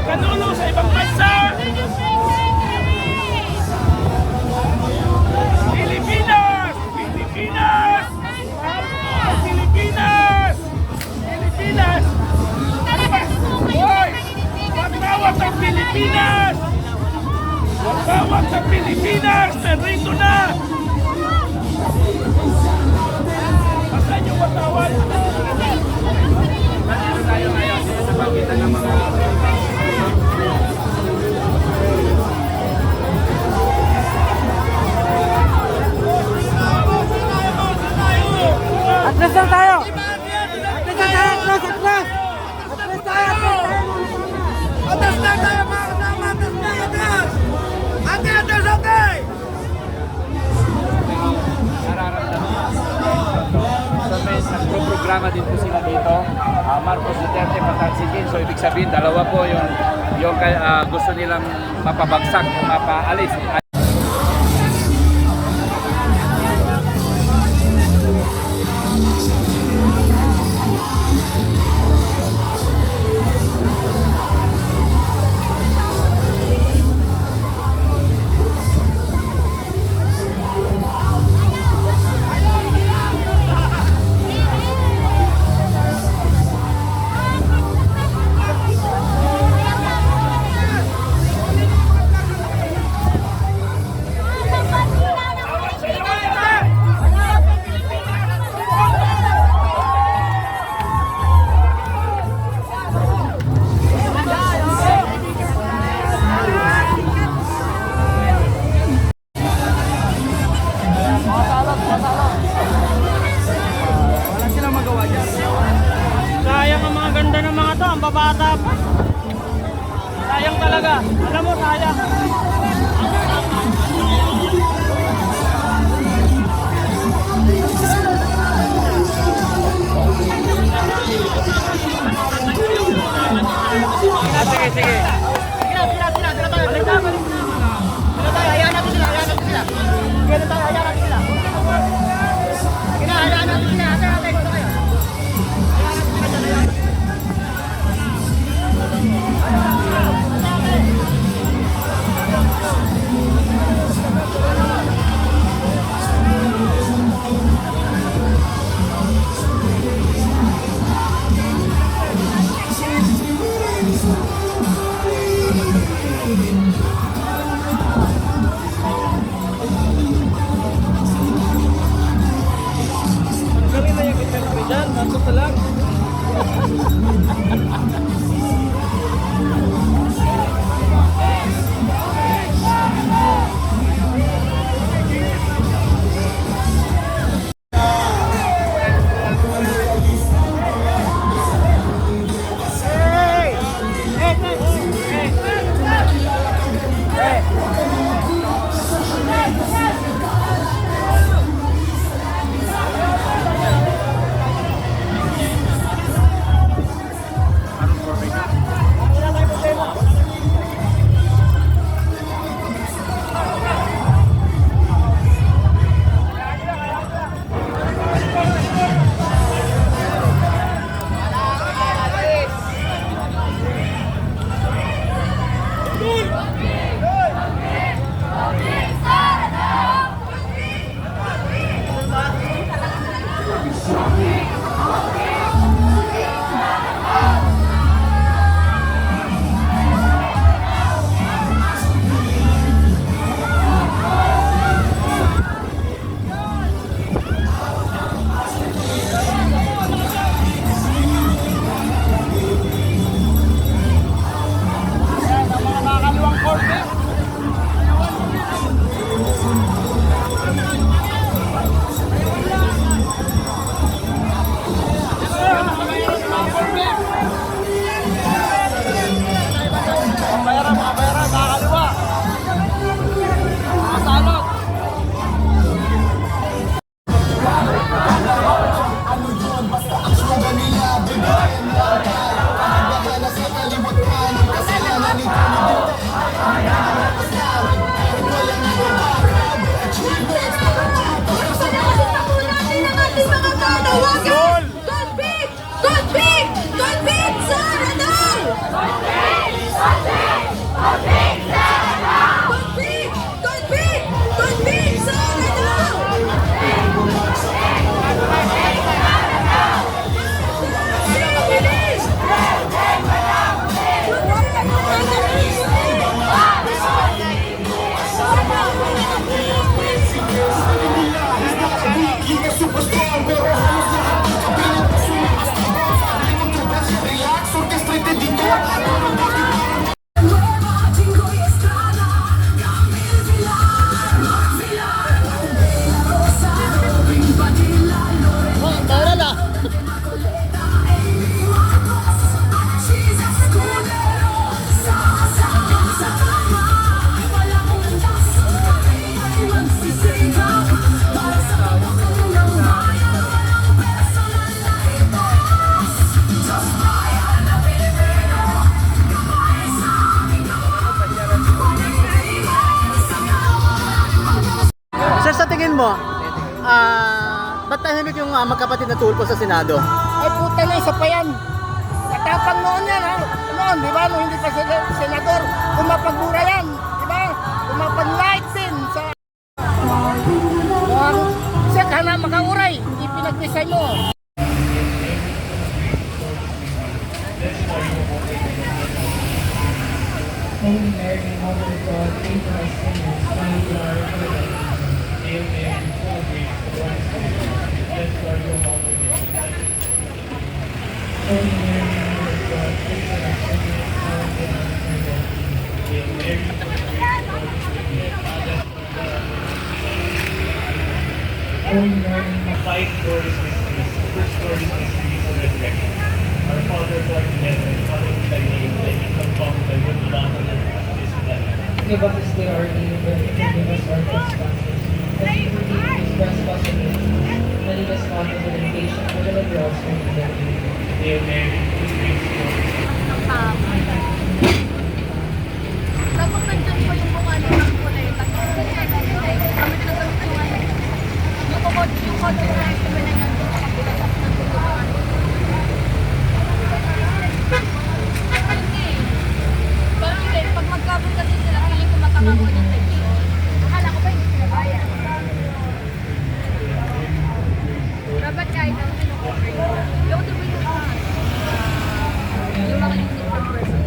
Kanuno sa ibang bansa. Pilipinas! Pilipinas! Pilipinas! Pilipinas! Hoy! Magbawat ang Pilipinas! Magbawat ang Pilipinas! Nandito na! Saan yung matawad? Nandito tayo ngayon sa pagkita ng mga Atlas lang tayo! Atlas lang tayo! Atlas! Atlas tayo! Atas na tayo mga kasama! Atas na! Atas! Ate! Atas! Ate! So may nagpo-programa din po sila dito. Marcos Duterte patansikin. So ibig sabihin dalawa po yung gusto nilang mapabagsak o mapaalis. Sayang ang mga ganda ng mga to, ang babata pa. Sayang talaga. Alam mo, sayang. Sige, sige. Sila tayo. Balik na. Sila tayo, hayaan natin sila. Sila tayo, hayaan natin sila. Hayaan natin sila. Ate, gusto kayo. Gawin mo yung mo, ba't tahimik yung magkapatid na tulpo sa Senado? Ay puta na, isa pa yan. Katapang noon yan ha. Noon, di ba? Nung hindi pa senador, kumapagmura yan. Di ba? Kumapag-light din sa... Siya ka na makauray. Ipinag-design mo. Holy Mary, Mother of God, pray for us sinners, now and at our hour of death. Hail Mary, full of grace, the Lord is with thee. Blessed are you among women, and blessed is the fruit of thy womb. Holy Mary, Mother of God, pray for us sinners, now and at our hour of death. Hail Mary, full of grace, the Lord is with thee. Blessed are you among women. Holy Mary, five glorious mysteries. The first glorious mystery is the resurrection. Our Father who art in heaven, hallowed be thy name. Thy kingdom come, thy will be done on earth as it is in heaven. Give us this day our daily bread, and forgive us our trespasses, as we forgive those trespassing against us. And lead us not into temptation, but deliver us from evil. Hail Mary, full of grace, the Lord is with thee. Tapos nandyan po yung mga ano ng kulay. Kami pinagkakulay. Yung color rice na nandyan po sa kabilang ng tulungan. Pero hindi, pag magkabot kasi sila, feeling ko magkakaroon ng tension. Akala ko ba hindi sila bayan? Dapat kahit ang ano ko, yung the way yung mga uniform person.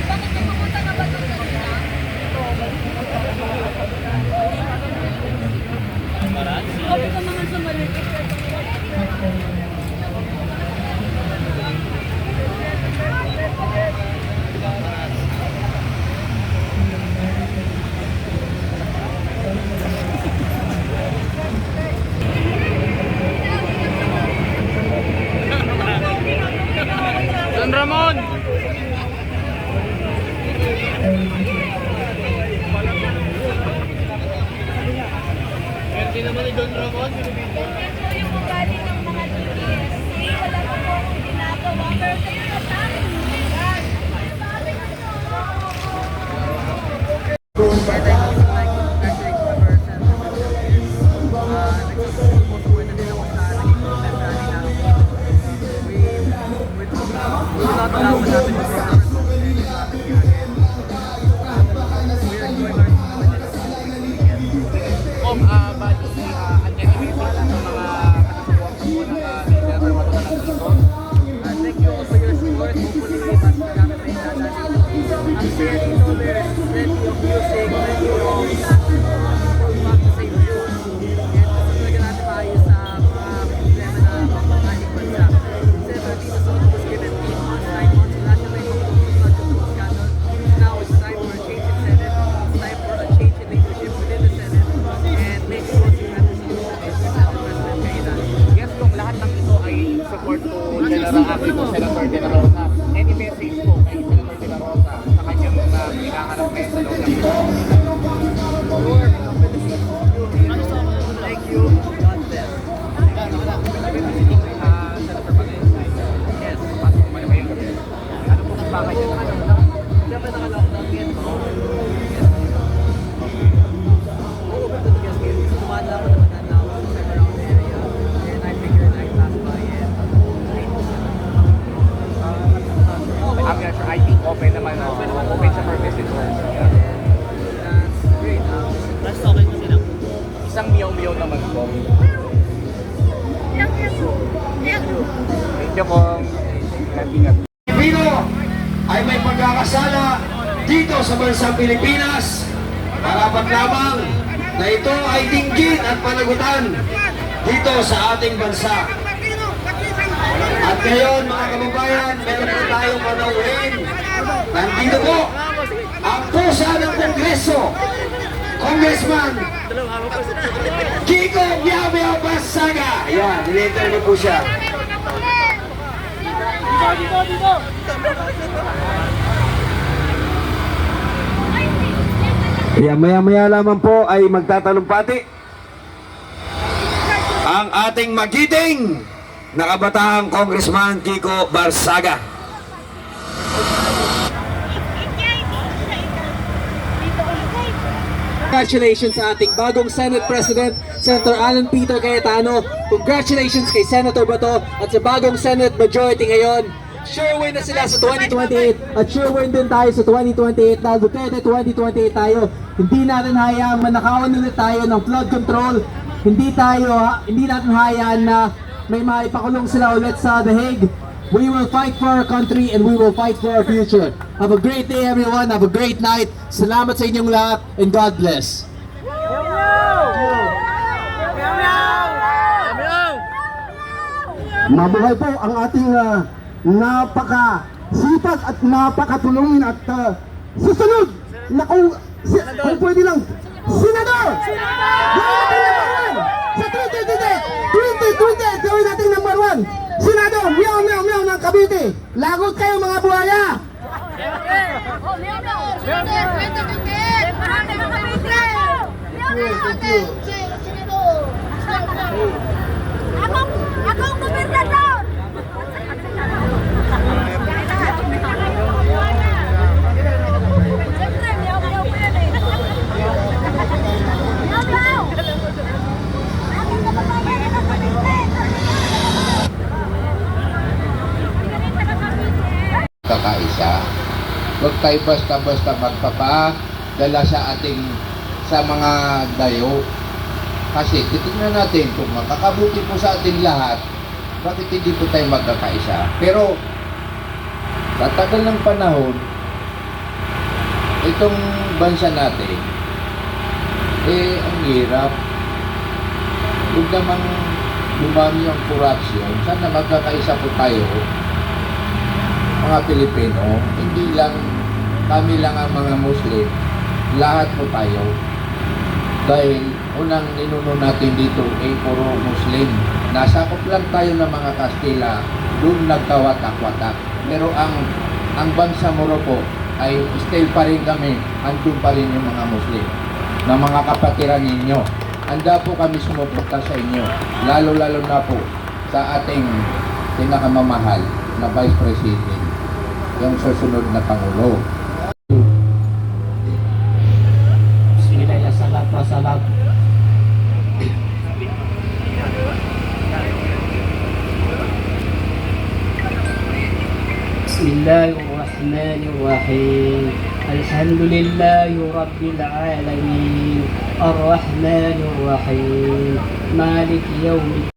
Bakit yung pupunta na ba doon kanina? Sabi ko naman sa maliit. Don Ramon! Ganyan po yung ugali ng mga DPSC. Wala na po akong ginagawa. Pero kayo na tayo. Thank you all for your support. Hopefully, we pass the campaign natin. I'm sure you know there's plenty of music, plenty of songs. People want to say the truth. And talaga natin maayos sa mga problema na pamamahaling bansa. Several dito sa was given 8 months, 9 months. Wala siya may pagpupunod sa mga scandal. Now it's time for a change in Senate. It's time for a change in leadership within the Senate. And make sure you have the solution is President Kaina. Yes, kung lahat ng ito ay support to General Aquino, Senator De La Rosa, any message po kay Senator De La Rosa sa kanyang hinahanap ngayon sa loob ng Thank you. God bless. Senator Valentine. Yes. Pasok mo na ngayong gabi. Ano po ang bakit yun? Siyempre naka-lockdown yan. Yes. Oo, but the guest game. Dumaan lang ako naman na ako sa around the area. And I figured I'd pass by and I think open naman na. Open siya for visitors. that's great. Last okay na sila. Isang miyaw-miyaw naman po. Thank you po. Ingat-ingat. Pilipino ay may pagkakasala dito sa bansang Pilipinas. Marapat lamang na ito ay dinggin at panagutan dito sa ating bansa. At ngayon mga kababayan, meron po tayong panauhin. Nandito po ang pusa ng Kongreso, Congressman Kiko Meow Meow Barsaga. Yan, nilenter po siya. Yan, maya-maya lamang po ay magtatalumpati ang ating magiting na kabataang Congressman Kiko Barsaga. Congratulations sa ating bagong Senate President, Senator Alan Peter Cayetano. Congratulations kay Senator Bato at sa bagong Senate Majority ngayon. Sure win na sila sa 2028 at sure win din tayo sa 2028 dahil Duterte 2028 tayo. Hindi natin hayaan manakawan ulit tayo ng flood control. Hindi natin hayaan na may maipakulong sila ulit sa The Hague. We will fight for our country and we will fight for our future. Have a great day everyone. Have a great night. Salamat sa inyong lahat and God bless. Mabuhay po ang ating napaka-sipag at napakatulungin at susunod na kung pwede lang, Senador! Sa 2020, gawin natin number 1. Senador, meow meow meow ng Cavite. Lagot kayo mga buhaya! Akong gobernador! Siyempre, miyaw-miyaw po yan eh. Miyaw-miyaw! Aking kababayan na kakaisa. Huwag tayo basta-basta magpapadala sa mga dayo. Kasi titignan natin kung makakabuti po sa ating lahat, bakit hindi po tayo magkakaisa. Pero sa tagal ng panahon, itong bansa natin, ang hirap. Huwag namang dumami ang corruption. Sana magkakaisa po tayo, mga Pilipino. Hindi lang kami lang ang mga Muslim, lahat po tayo. Dahil unang ninuno natin dito ay puro Muslim. Nasakop lang tayo ng mga Kastila, doon nagkawatak-watak. Pero ang bansa Morocco ay still pa rin kami, andun pa rin yung mga Muslim na mga kapatiran ninyo. Handa po kami sumuporta sa inyo, lalo-lalo na po sa ating pinakamamahal na Vice President, yung susunod na Pangulo. Salat. Bismillahirrahmanirrahim. Alhamdulillahi Rabbil Alamin. Ar-Rahmanirrahim. Malik Yawmi.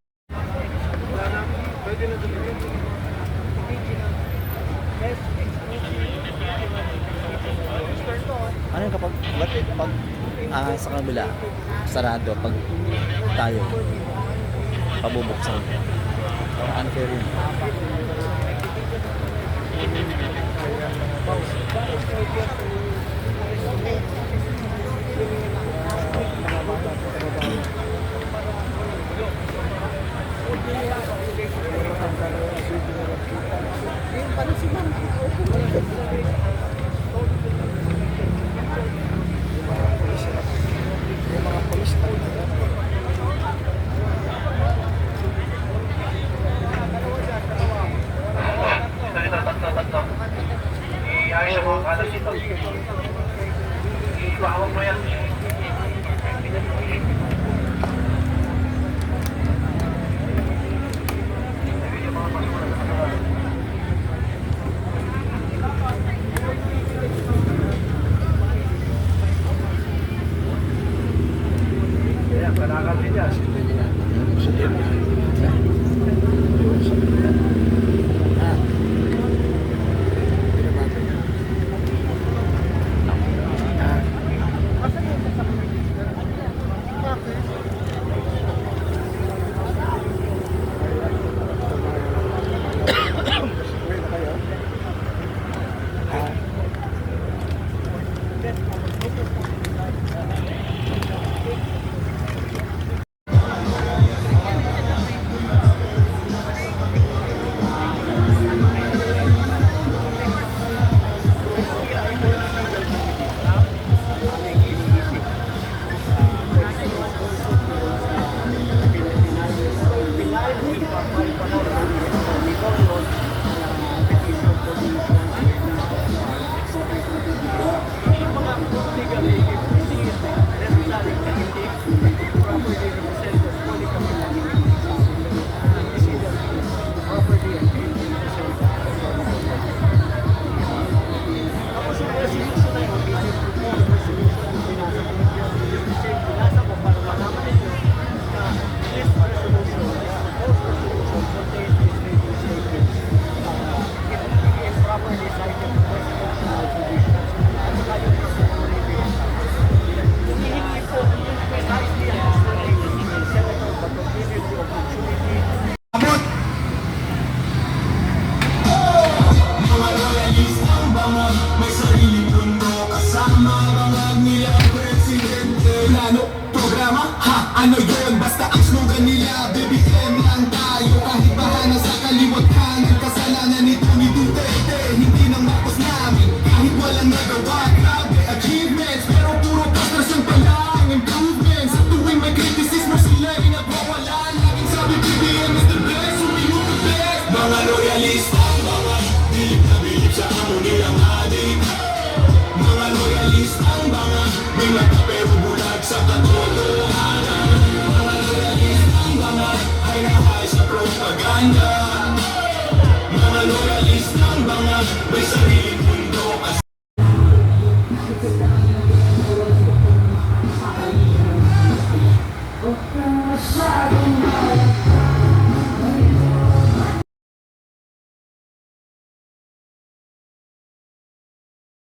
Ano yung kapag sa kabila, sarado pag tayo pabubuksan. Unfair yun. walang nagawa, grabe achievements, pero puro posters yung palang improvements. Sa tuwing may kritisismo sila'y nagwawalan, laging sabi BBM is the best, sumiyo the best. Mga loyalista, mga bilib na bilib sa amo nilang adik. Mga loyalista, mga may mata pero bulag sa katotohanan. Mga loyalista, mga ay nahay sa propaganda. Mga loyalista, mga may sariling